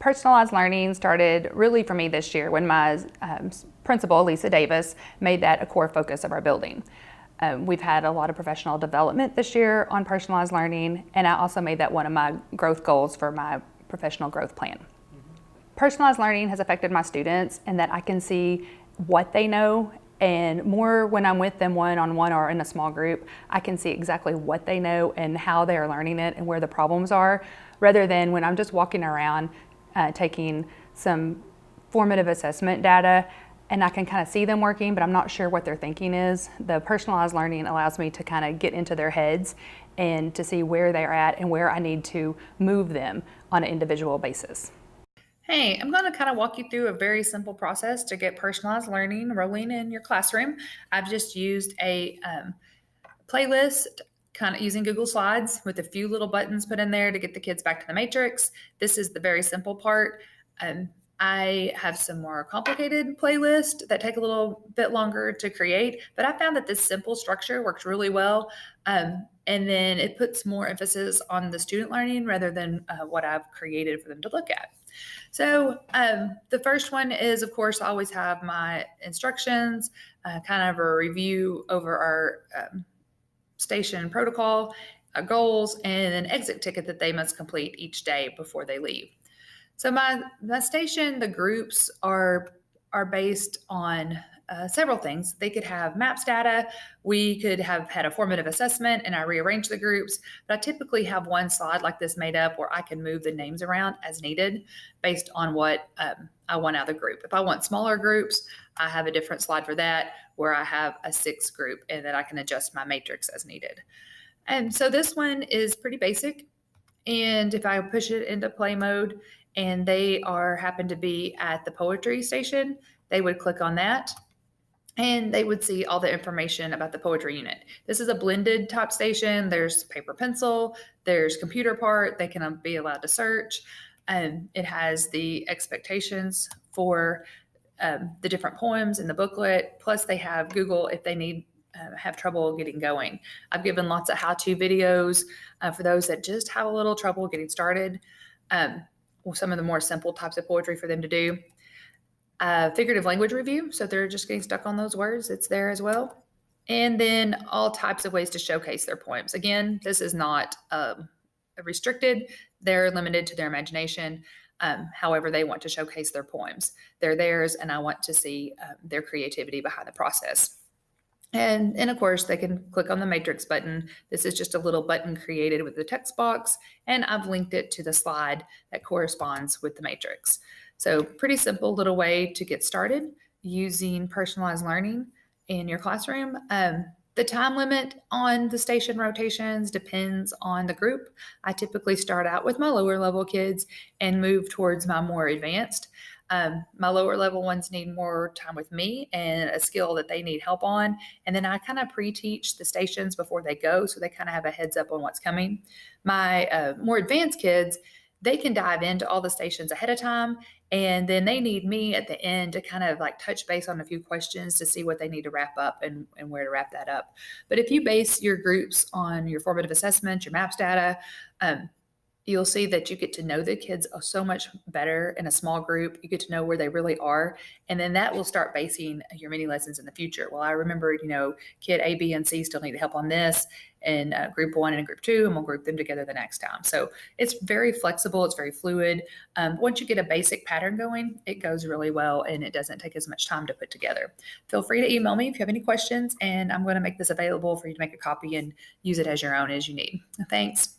Personalized learning started really for me this year when my principal, Lisa Davis, made that a core focus of our building. We've had a lot of professional development this year on personalized learning, and I also made that one of my growth goals for my professional growth plan. Personalized learning has affected my students in that I can see what they know, and more when I'm with them one-on-one or in a small group, I can see exactly what they know and how they are learning it and where the problems are, rather than when I'm just walking around taking some formative assessment data and I can kind of see them working, but I'm not sure what their thinking is. The personalized learning allows me to kind of get into their heads and to see where they're at and where I need to move them on an individual basis. Hey, I'm going to kind of walk you through a very simple process to get personalized learning rolling in your classroom. I've just used a playlist, kind of using Google Slides with a few little buttons put in there to get the kids back to the matrix. This is the very simple part. I have some more complicated playlists that take a little bit longer to create, but I found that this simple structure works really well. And then it puts more emphasis on the student learning rather than what I've created for them to look at. So the first one is, of course, I always have my instructions, kind of a review over our station protocol, goals, and an exit ticket that they must complete each day before they leave. So my station, the groups are based on several things. They could have MAPS data. We could have had a formative assessment and I rearrange the groups, but I typically have one slide like this made up where I can move the names around as needed based on what I want out of the group. If I want smaller groups, I have a different slide for that where I have a 6 group and then I can adjust my matrix as needed. And so this one is pretty basic. And if I push it into play mode and they happen to be at the poetry station, they would click on that and they would see all the information about the poetry unit. This is a blended type station. There's paper pencil, there's computer part, they can be allowed to search. And it has the expectations for the different poems in the booklet. Plus they have Google if they need have trouble getting going. I've given lots of how-to videos for those that just have a little trouble getting started. Some of the more simple types of poetry for them to do. Figurative language review, so if they're just getting stuck on those words, it's there as well. And then all types of ways to showcase their poems. Again, this is not restricted. They're limited to their imagination. However they want to showcase their poems. They're theirs, and I want to see their creativity behind the process. And of course, they can click on the matrix button. This is just a little button created with the text box, and I've linked it to the slide that corresponds with the matrix. So pretty simple little way to get started using personalized learning in your classroom. The time limit on the station rotations depends on the group. I typically start out with my lower level kids and move towards my more advanced. My lower level ones need more time with me and a skill that they need help on. And then I kind of pre-teach the stations before they go, so they kind of have a heads up on what's coming. My more advanced kids, they can dive into all the stations ahead of time, and then they need me at the end to kind of like touch base on a few questions to see what they need to wrap up and where to wrap that up. But if you base your groups on your formative assessment, your MAPS data, you'll see that you get to know the kids so much better in a small group. You get to know where they really are. And then that will start basing your mini lessons in the future. Well, I remember, kid A, B, and C still need help on this, and group 1 and group 2, and we'll group them together the next time. So it's very flexible. It's very fluid. Once you get a basic pattern going, it goes really well, and it doesn't take as much time to put together. Feel free to email me if you have any questions, and I'm going to make this available for you to make a copy and use it as your own as you need. Thanks.